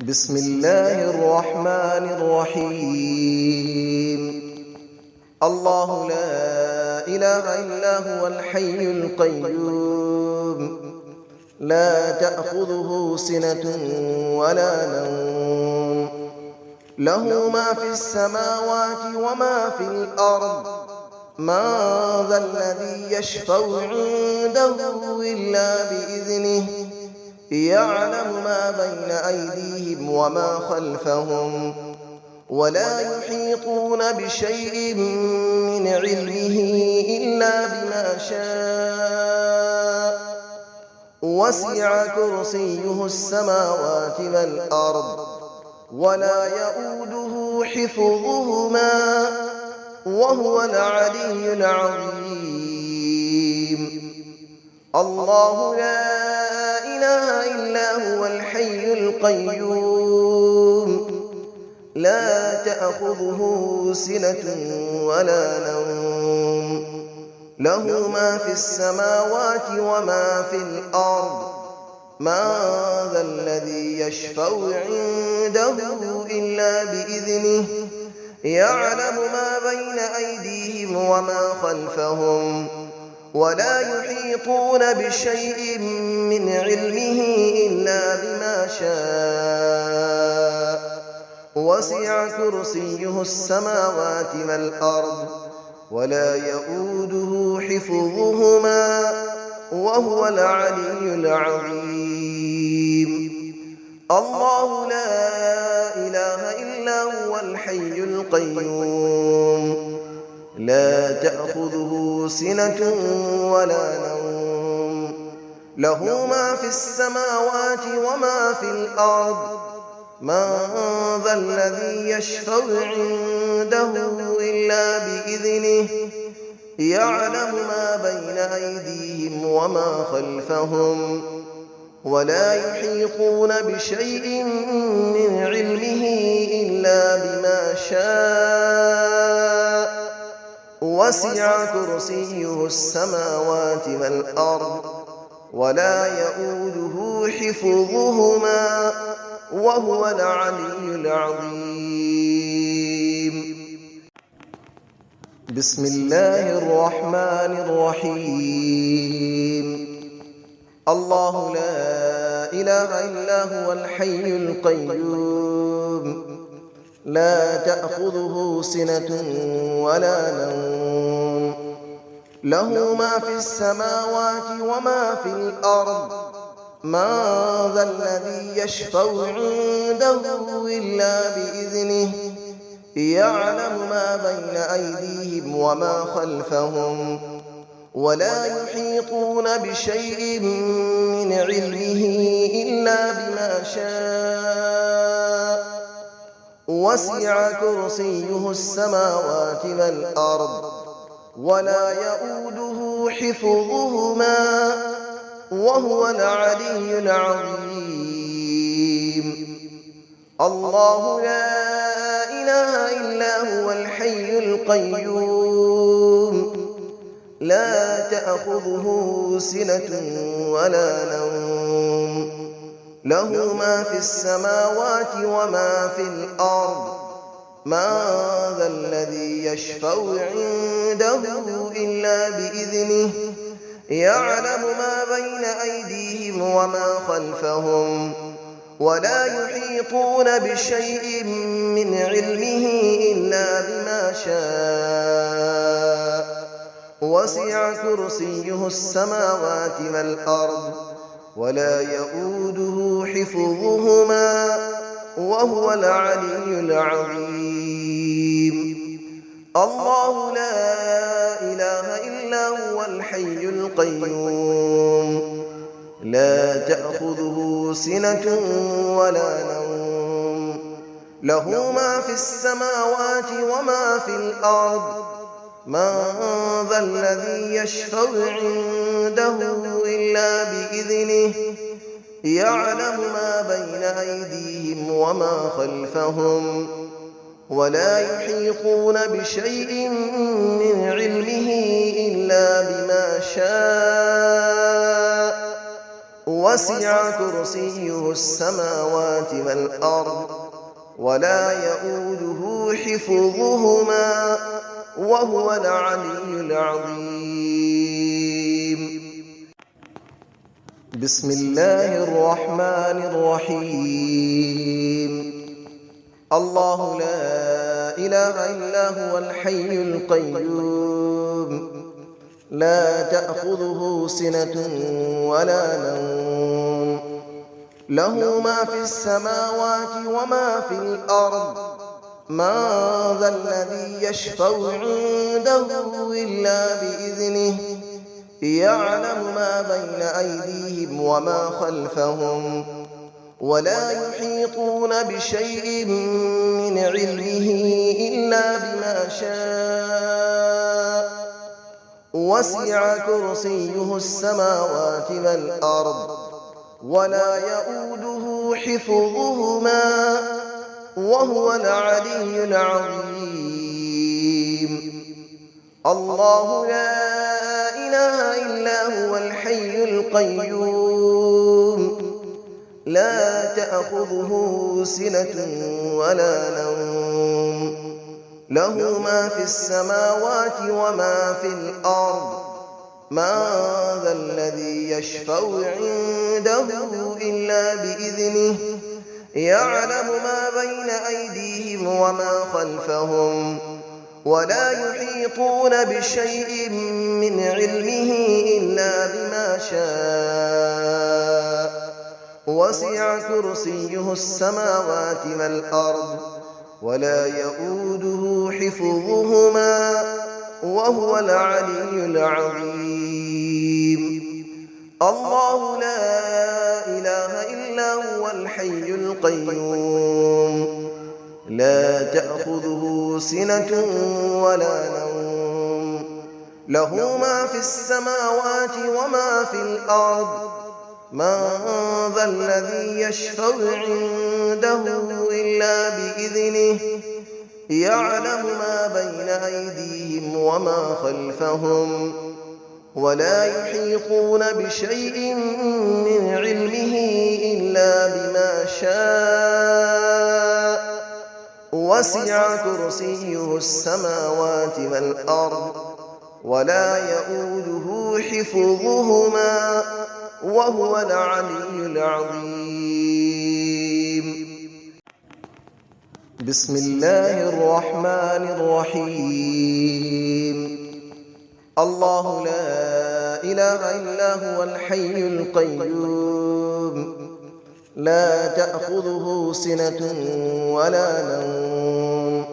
بسم الله الرحمن الرحيم. الله لا إله إلا هو الحي القيوم، لا تأخذه سنة ولا نوم، له ما في السماوات وما في الأرض. من ذا الذي يشفع عنده إلا بإذنه، يعلم ما بين أيديهم وما خلفهم، ولا يحيطون بشيء من علمه إلا بما شاء. وسع كرسيه السماوات والأرض، ولا يؤوده حفظهما، وهو العلي العظيم. الله لا إله إلا هو الحي القيوم، لا تأخذه سنة ولا نوم، له ما في السماوات وما في الأرض. من ذا الذي يشفع عنده إلا بإذنه، يعلم ما بين أيديهم وما خلفهم، ولا يحيطون بشيء من علمه إلا بما شاء. وسع كرسيه السماوات والأرض، ولا يؤوده حفظهما، وهو العلي العظيم. الله لا إله إلا هو الحي القيوم، لا تأخذه سنة ولا نوم، له ما في السماوات وما في الأرض. من ذا الذي يشفع عنده إلا بإذنه، يعلم ما بين أيديهم وما خلفهم، ولا يحيطون بشيء من علمه إلا بما شاء. وسع كرسيه السماوات والأرض، ولا يؤوده حفظهما، وهو العلي العظيم. بسم الله الرحمن الرحيم. الله لا إله إلا هو الحي القيوم، لا تأخذه سنة ولا نوم، له ما في السماوات وما في الأرض. من ذا الذي يشفع عنده إلا بإذنه، يعلم ما بين أيديهم وما خلفهم، ولا يحيطون بشيء من علمه إلا بما شاء. وسع كرسيه السماوات والأرض، ولا يؤوده حفظهما، وهو العلي العظيم. الله لا إله إلا هو الحي القيوم، لا تأخذه سنة ولا نوم، له ما في السماوات وما في الأرض. من ذا الذي يشفع عنده إلا بإذنه، يعلم ما بين أيديهم وما خلفهم، ولا يحيطون بشيء من علمه إلا بما شاء. وسع كرسيه السماوات والأرض، ولا يؤوده حفظهما، وهو العلي العظيم. الله لا إله إلا هو الحي القيوم، لا تأخذه سنة ولا نوم، له ما في السماوات وما في الأرض. من ذا الذي يشفع عنده إلا بإذنه، يعلم ما بين أيديهم وما خلفهم، ولا يحيطون بشيء من علمه إلا بما شاء. وسع كرسيه السماوات والأرض ولا يؤوده حفظهما وهو العلي العظيم. بسم الله الرحمن الرحيم. الله لا إله إلا هو الحي القيوم لا تأخذه سنة ولا نوم له ما في السماوات وما في الأرض من ذا الذي يشفع عنده إلا بإذنه يعلم ما بين أيديهم وما خلفهم ولا يحيطون بشيء من علمه إلا بما شاء وسع كرسيه السماوات والأرض ولا يؤوده حفظهما وهو العلي العظيم. الله لا إله إلا هو الحي القيوم لا تأخذه سنة ولا نوم له ما في السماوات وما في الأرض من ذا الذي يشفع عنده إلا بإذنه يعلم ما بين أيديهم وما خلفهم ولا يحيطون بشيء من علمه إلا بما شاء وسع كرسيه السماوات والأرض ولا يؤوده حفظهما وهو العلي العظيم. الله لا إله إلا هو الحي القيوم لا تأخذه سنة ولا نوم له ما في السماوات وما في الأرض من ذا الذي يشفع عنده إلا بإذنه يعلم ما بين أيديهم وما خلفهم ولا يحيطون بشيء من علمه إلا بما شاء وسع كرسيه السماوات والأرض ولا يؤوده حفظهما وهو العلي العظيم. بسم الله الرحمن الرحيم. الله لا إله إلا هو الحي القيوم لا تأخذه سنة ولا نوم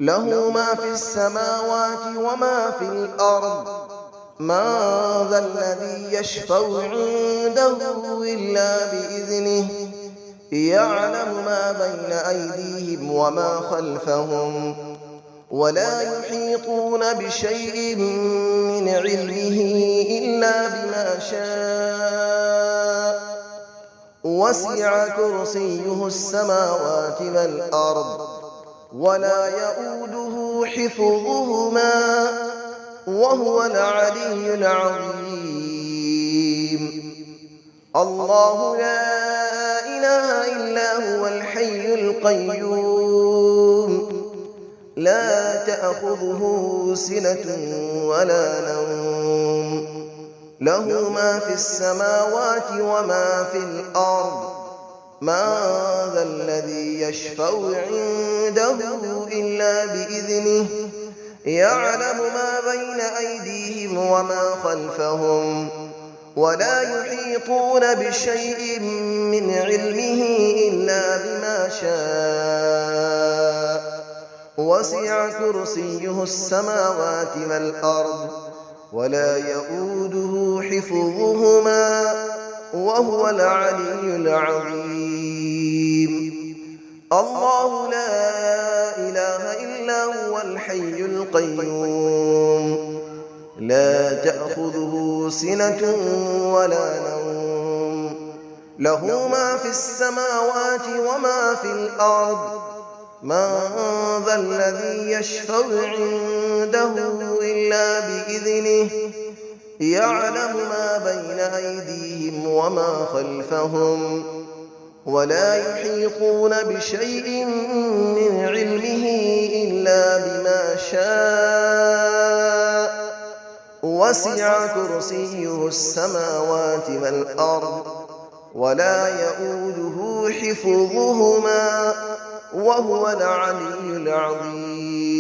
له ما في السماوات وما في الأرض من ذا الذي يشفع عنده إلا بإذنه يعلم ما بين أيديهم وما خلفهم ولا يحيطون بشيء من علمه إلا بما شاء وسع كرسيه السماوات والأرض ولا يؤوده حفظهما وهو العلي العظيم. الله لا إله إلا هو الحي القيوم لا تأخذه سنة ولا نوم له ما في السماوات وما في الأرض من ذا الذي يشفع عنده إلا بإذنه يعلم ما بين أيديهم وما خلفهم ولا يحيطون بشيء من علمه إلا بما شاء وسع كرسيه السماوات والأرض ولا يؤوده حفظهما وهو العلي العظيم. الله لا إله إلا هو الحي القيوم لا تأخذه سنة ولا نوم له ما في السماوات وما في الأرض من ذا الذي يشفع عنده إلا بإذنه يعلم ما بين أيديهم وما خلفهم ولا يحيطون بشيء من علمه إلا بما شاء وسع كرسيه السماوات والأرض ولا يئوده حفظهما وهو العلي العظيم